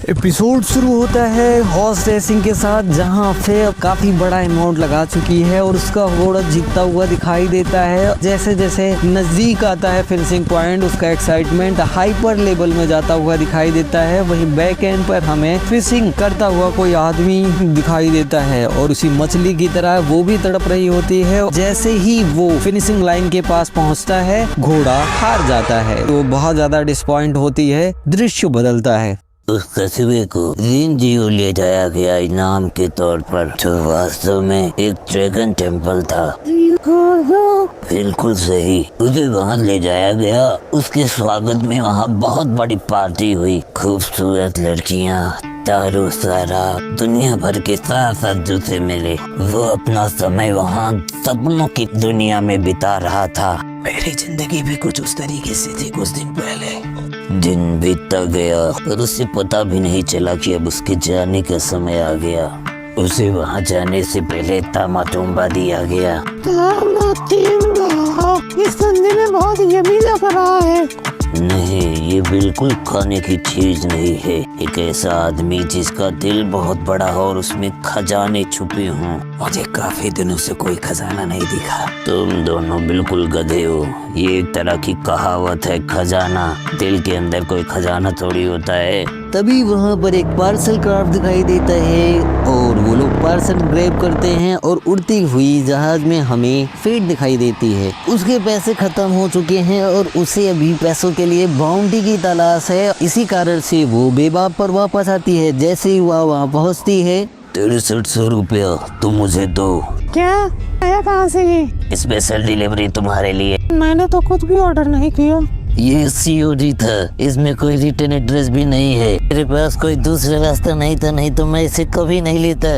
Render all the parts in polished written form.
Episode शुरू होता है हॉर्स रेसिंग के साथ, जहां पे काफी बड़ा अमाउंट लगा चुकी है और उसका घोड़ा जीतता हुआ दिखाई देता है। जैसे जैसे नजदीक आता है फिनिशिंग पॉइंट, उसका एक्साइटमेंट हाइपर लेवल में जाता हुआ दिखाई देता है। वहीं बैक एंड पर हमें फिशिंग करता हुआ कोई आदमी दिखाई देता है और उसी मछली की तरह वो भी तड़प रही होती है। जैसे ही वो फिनिशिंग लाइन के पास पहुंचता है, घोड़ा हार जाता है। वो बहुत ज्यादा डिसपॉइंट होती है। दृश्य बदलता है। उस कस्बे को रिनजियो ले जाया गया इनाम के तौर पर, जो वास्तव में एक ड्रैगन टेम्पल था। बिल्कुल सही, उसे वहाँ ले जाया गया। उसके स्वागत में वहाँ बहुत बड़ी पार्टी हुई। खूबसूरत लड़कियाँ, दारू, शराब, दुनिया भर के साथ जो से मिले। वो अपना समय वहाँ सपनों की दुनिया में बिता रहा था। मेरी जिंदगी भी कुछ उस तरीके से थी कुछ दिन पहले। दिन बीतता गया और उसे पता भी नहीं चला कि अब उसके जाने का समय आ गया। उसे वहाँ जाने से पहले तामातुम्बा दिया गया। इस संधि में बहुत यमी लग रहा है। नहीं, ये बिल्कुल खाने की चीज नहीं है। एक ऐसा आदमी जिसका दिल बहुत बड़ा हो और उसमें खजाने छुपे हों। मुझे काफी दिनों से कोई खजाना नहीं दिखा। तुम दोनों बिल्कुल गधे हो। ये एक तरह की कहावत है, खजाना। दिल के अंदर कोई खजाना थोड़ी होता है। तभी वहाँ पर एक पार्सल क्राफ्ट दिखाई देता है और वो लोग पार्सल ग्रैब करते हैं और उड़ती हुई जहाज में हमें फेट दिखाई देती है। उसके पैसे खत्म हो चुके हैं और उसे अभी पैसों के लिए बाउंटी की तलाश है। इसी कारण से वो बेबाक पर वापस आती है। जैसे ही वह वहाँ पहुँचती है, 6300 रुपया तुम मुझे दो। क्या आया कहाँ से ये? स्पेशल डिलीवरी तुम्हारे लिए। मैंने तो कुछ भी ऑर्डर नहीं किया। ये COD था, इसमें कोई रिटर्न एड्रेस भी नहीं है। मेरे पास कोई दूसरा रास्ता नहीं था, नहीं तो मैं इसे कभी नहीं लेता।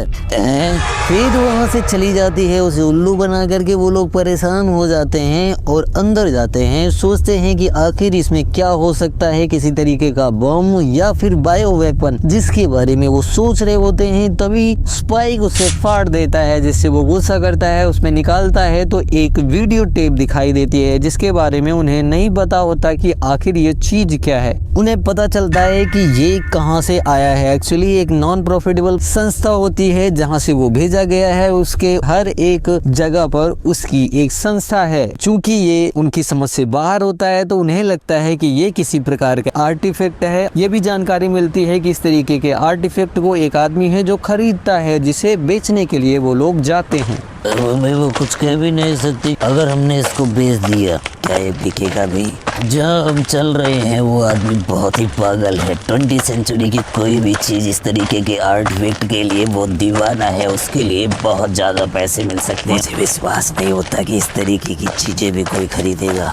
फिर वहाँ से चली जाती है। उसे उल्लू बना करके वो लोग परेशान हो जाते हैं और अंदर जाते हैं। सोचते हैं कि आखिर इसमें क्या हो सकता है, किसी तरीके का बम या फिर बायो वेपन, जिसके बारे में वो सोच रहे होते हैं। तभी स्पाइक उसे फाड़ देता है, जिससे वो गुस्सा करता है। उसमें निकालता है तो एक वीडियो टेप दिखाई देती है, जिसके बारे में उन्हें नहीं पता होता कि आखिर ये चीज क्या है। उन्हें पता चलता है कि ये कहां से आया है। एक्चुअली एक नॉन प्रॉफिटेबल संस्था होती है जहां से वो भेजा गया है। उसके हर एक जगह पर उसकी एक संस्था है। चूंकि ये उनकी समझ से बाहर होता है तो उन्हें लगता है कि ये किसी प्रकार का आर्टिफैक्ट है। ये भी जानकारी मिलती है कि इस तरीके के आर्टिफैक्ट को एक आदमी है जो खरीदता है, जिसे बेचने के लिए वो लोग जाते हैं। मैं वो कुछ कह भी नहीं सकती। अगर हमने इसको बेच दिया, क्या ये बिकेगा भी? जहाँ हम चल रहे हैं वो आदमी बहुत ही पागल है। 20वीं सेंचुरी की कोई भी चीज इस तरीके के आर्टिफैक्ट के लिए वो दीवाना है। उसके लिए बहुत ज्यादा पैसे मिल सकते हैं। मुझे विश्वास नहीं होता कि इस तरीके की चीजें भी कोई खरीदेगा।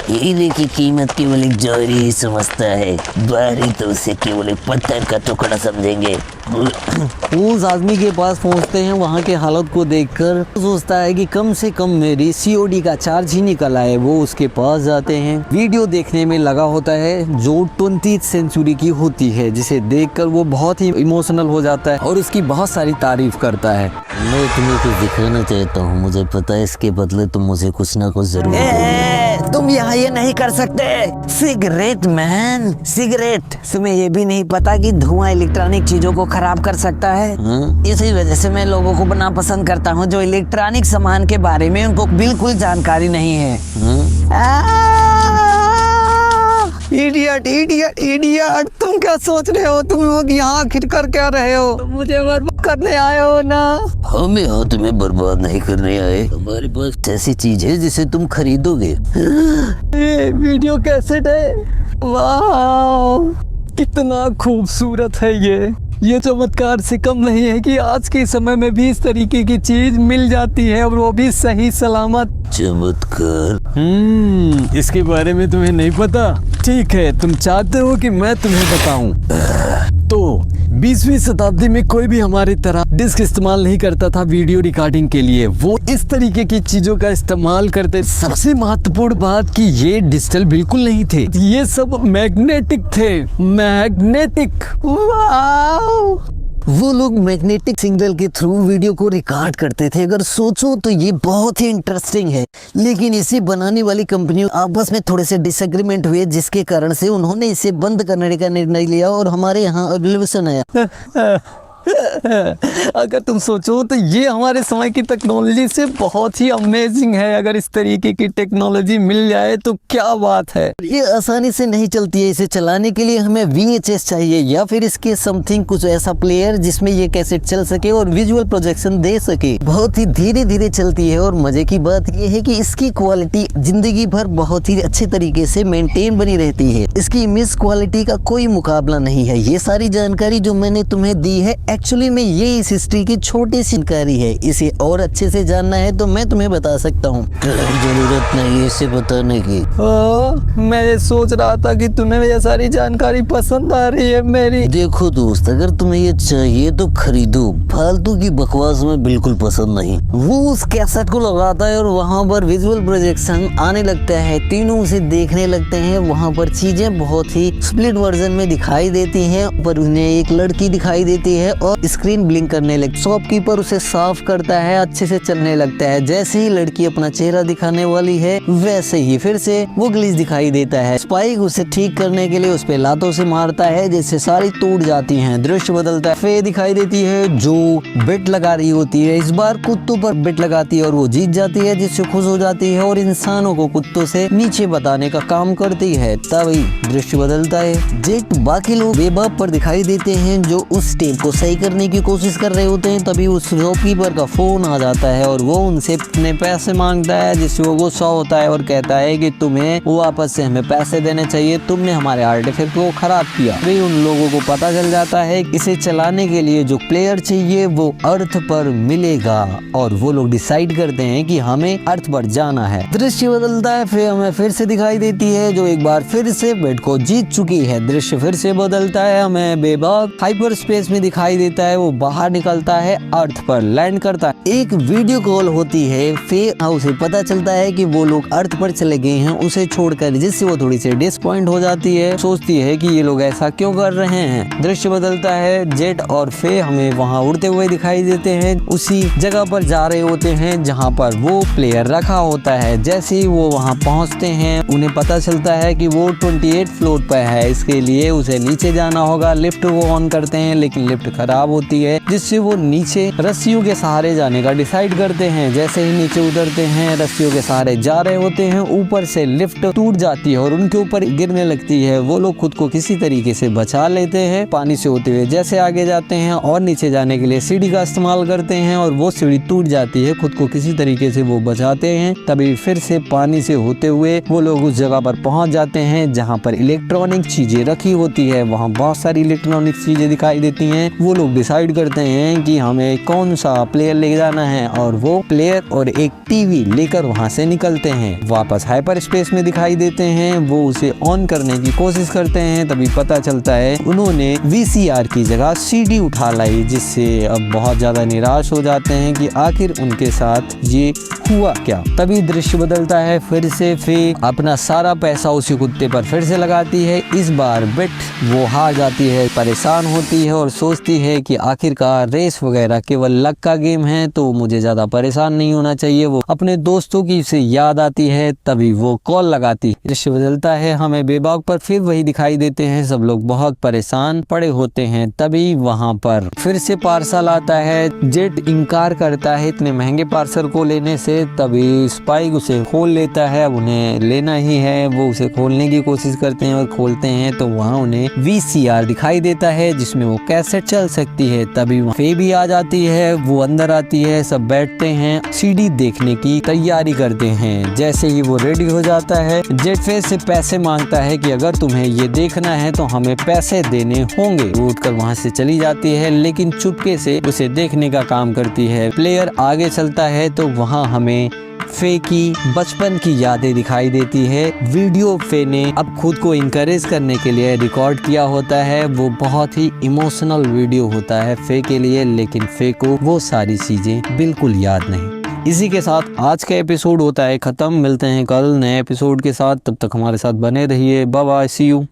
हीरे की कीमत केवल एक जौहरी ही समझता है, बाहरी तो उसे केवल एक पत्थर का टुकड़ा समझेंगे। उस आदमी के पास पहुंचते हैं। वहां के हालत को देखकर सोचता है कि कम से कम मेरी COD का चार्ज ही निकल आए। वो उसके पास जाते हैं। वीडियो देखने में लगा होता है जो 20वीं सेंचुरी की होती है, जिसे देखकर वो बहुत ही इमोशनल हो जाता है और उसकी बहुत सारी तारीफ करता है। मैं तुम्हें कुछ दिखाना चाहता हूँ। मुझे पता है इसके बदले तुम मुझे कुछ ना कुछ जरूर दोगे। तुम यहाँ ये नहीं कर सकते। Cigarette man, cigarette. तुम्हें ये भी नहीं पता कि धुआं इलेक्ट्रॉनिक चीजों को खराब कर सकता है। इसी वजह से मैं लोगों को बना पसंद करता हूँ जो इलेक्ट्रॉनिक सामान के बारे में उनको बिल्कुल जानकारी नहीं है। इडियट इडियट इडियट, तुम क्या सोच रहे हो? तुम लोग यहाँ आखिर कर क्या रहे हो? मुझे बर्बाद करने आए हो ना? हमें हो तुम्हें बर्बाद नहीं करने आए। हमारे पास ऐसी चीज है जिसे तुम खरीदोगे। ये वीडियो कैसेट है। वाह, कितना खूबसूरत है ये चमत्कार से कम नहीं है कि आज के समय में भी इस तरीके की चीज मिल जाती है और वो भी सही सलामत। चमत्कार? इसके बारे में तुम्हें नहीं पता? ठीक है, तुम चाहते हो कि मैं तुम्हें बताऊं। तो 20वीं शताब्दी में कोई भी हमारी तरह डिस्क इस्तेमाल नहीं करता था वीडियो रिकॉर्डिंग के लिए। वो इस तरीके की चीजों का इस्तेमाल करते। सबसे महत्वपूर्ण बात कि ये डिजिटल बिल्कुल नहीं थे, ये सब मैग्नेटिक थे। मैग्नेटिक। वो लोग मैग्नेटिक सिग्नल के थ्रू वीडियो को रिकॉर्ड करते थे। अगर सोचो तो ये बहुत ही इंटरेस्टिंग है, लेकिन इसे बनाने वाली कंपनियों आपस में थोड़े से डिसएग्रीमेंट हुए, जिसके कारण से उन्होंने इसे बंद करने का निर्णय लिया और हमारे यहाँ रेवोल्यूशन आया। अगर तुम सोचो तो ये हमारे समय की टेक्नोलॉजी से बहुत ही अमेजिंग है। अगर इस तरीके की टेक्नोलॉजी मिल जाए तो क्या बात है। ये आसानी से नहीं चलती है। इसे चलाने के लिए हमें VHS चाहिए या फिर इसके समथिंग कुछ ऐसा प्लेयर जिसमें ये कैसेट चल सके और विजुअल प्रोजेक्शन दे सके। बहुत ही धीरे धीरे चलती है और मजे की बात ये है कि इसकी क्वालिटी जिंदगी भर बहुत ही अच्छे तरीके से मेंटेन बनी रहती है। इसकी इमेज क्वालिटी का कोई मुकाबला नहीं है। ये सारी जानकारी जो मैंने तुम्हें दी है, एक्चुअली में ये इस हिस्ट्री की छोटी सी जानकारी है। इसे और अच्छे से जानना है तो मैं तुम्हें बता सकता हूँ। जरूरत नहीं है इसे बताने की। मैं सोच रहा था कि तुम्हें ये सारी जानकारी पसंद आ रही है मेरी। देखो दोस्त, अगर तुम्हें ये चाहिए तो खरीदो, फालतू की बकवास में बिल्कुल पसंद नहीं। वो उस कैसेट को लगाता है और वहाँ पर विजुअल प्रोजेक्शन आने लगता है। तीनों उसे देखने लगते हैं। वहाँ पर चीजें बहुत ही स्प्लिट वर्जन में दिखाई देती हैं। पर उन्हें एक लड़की दिखाई देती है और स्क्रीन ब्लिंक करने लगती है। शॉपकीपर उसे साफ करता है, अच्छे से चलने लगता है। जैसे ही लड़की अपना चेहरा दिखाने वाली है, वैसे ही फिर से वो ग्लिच दिखाई देता है। स्पाइक उसे ठीक करने के लिए उस पे लातों से मारता है, जिससे सारी टूट जाती हैं। दृश्य बदलता है। फे दिखाई देती है जो बेट लगा रही होती है। इस बार कुत्तों पर बेट लगाती है और वो जीत जाती है, जिससे खुश हो जाती है और इंसानों को कुत्तों से नीचे बताने का काम करती है। तभी दृश्य बदलता है। जेट बाकी लोग बेबाक पर दिखाई देते हैं जो उस टेप को सही करने की कोशिश कर रहे होते हैं। तभी उस शॉपकीपर का फोन आ जाता है और वो उनसे अपने पैसे मांगता है, जिससे वो गुस्सा होता है और कहता है कि तुम्हें वापस से हमें पैसे देने चाहिए, तुमने हमारे आर्टिफैक्ट को खराब किया। फिर उन लोगों को पता चल जाता है कि इसे चलाने के लिए जो प्लेयर चाहिए वो अर्थ पर मिलेगा और वो लोग डिसाइड करते हैं कि हमें अर्थ पर जाना है। दृश्य बदलता है। फिर हमें फिर से दिखाई देती है जो एक बार फिर से बेट को जीत चुकी है। दृश्य फिर से बदलता है। हमें बेबाक हाइपर स्पेस में दिखाई देता है। वो बाहर निकलता है, अर्थ पर लैंड करता है। एक वीडियो कॉल होती है। फिर उसे पता चलता है कि वो लोग अर्थ पर चले गए हैं उसे छोड़कर, जिससे वो थोड़ी सी डिसपॉइंट हो जाती है। सोचती है कि ये लोग ऐसा क्यों कर रहे हैं। दृश्य बदलता है। जेट और फे हमें वहां उड़ते हुए दिखाई देते हैं। उसी जगह पर जा रहे होते हैं जहां पर वो प्लेयर रखा होता है। जैसे ही वो वहां पहुंचते हैं, उन्हें पता चलता है कि वो 28 फ्लोर पर है। इसके लिए उसे नीचे जाना होगा। लिफ्ट को ऑन करते हैं, लेकिन लिफ्ट खराब होती है, जिससे वो नीचे रस्सियों के सहारे जाने का डिसाइड करते हैं। जैसे ही नीचे उतरते हैं, रस्सियों के सहारे जा रहे होते हैं, ऊपर से लिफ्ट टूट जाती है और उनके ऊपर गिरने लगती है। वो लोग खुद को किसी तरीके से बचा लेते हैं पानी से होते हुए। जैसे आगे जाते हैं और नीचे जाने के लिए सीढ़ी का इस्तेमाल करते हैं और वो सीढ़ी टूट जाती है। खुद को किसी तरीके से वो बचाते हैं। तभी फिर से पानी से होते हुए वो लोग उस जगह पर पहुंच जाते हैं जहां पर इलेक्ट्रॉनिक चीजें रखी होती है। वहां बहुत सारी इलेक्ट्रॉनिक चीजें दिखाई देती हैं। वो लोग डिसाइड करते हैं कि हमें कौन सा प्लेयर ले जाना है और वो प्लेयर और एक टीवी लेकर वहां से निकलते हैं। वापस हाइपर स्पेस में दिखाई देते हैं। वो उसे ऑन करने की कोशिश करते हैं। तभी पता चलता है उन्होंने VCR की जगह CD उठा लाई, जिससे अब बहुत ज्यादा निराश हो जाते हैं कि आखिर उनके साथ ये हुआ क्या। तभी दृश्य बदलता है। फिर से फे अपना सारा पैसा उसी कुत्ते पर फिर से लगाती है। इस बार बेट वो हार जाती है, परेशान होती है और सोचती है कि आखिरकार रेस वगैरह केवल लक का गेम है, तो मुझे ज्यादा परेशान नहीं होना चाहिए। वो अपने दोस्तों की से याद आती है। तभी वो कॉल लगाती। दृश्य बदलता है। हमें बेबाक पर फिर वही दिखाई देते हैं। सब लोग बहुत परेशान पड़े होते हैं। तभी वहां पर फिर से पार्सल आता है। जेट इनकार करता है इतने महंगे पार्सल को लेने से। तभी स्पाइक उसे खोल लेता है। अब उन्हें लेना ही है। वो उसे खोलने की कोशिश करते हैं और खोलते हैं तो वहाँ उन्हें VCR दिखाई देता है जिसमें वो कैसेट चल सकती है। तभी फे भी आ जाती है। वो अंदर आती है। सब बैठते हैं, CD देखने की तैयारी करते हैं। जैसे ही वो रेडी हो जाता है, जेट फे से पैसे मांगता है कि अगर तुम्हें ये देखना है तो हमें पैसे देने होंगे। वो उठकर वहाँ से चली जाती है, लेकिन चुपके से उसे देखने का काम करती है। प्लेयर आगे चलता है तो वहाँ हमें फे की बचपन की यादें दिखाई देती है। वीडियो फे ने अब खुद को इनकरेज करने के लिए रिकॉर्ड किया होता है। वो बहुत ही इमोशनल वीडियो होता है फे के लिए, लेकिन फे को वो सारी चीजें बिल्कुल याद नहीं। इसी के साथ आज का एपिसोड होता है खत्म। मिलते हैं कल नए एपिसोड के साथ। तब तक हमारे साथ बने रहिए। Bye bye, see you.